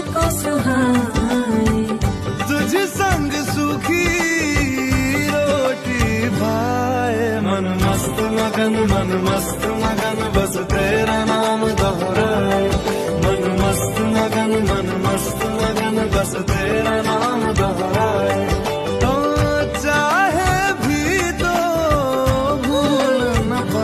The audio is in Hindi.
को सुहाए। तुझ संग सूखी रोटी भाए, मन मस्त मगन बस तेरा नाम दोहराए।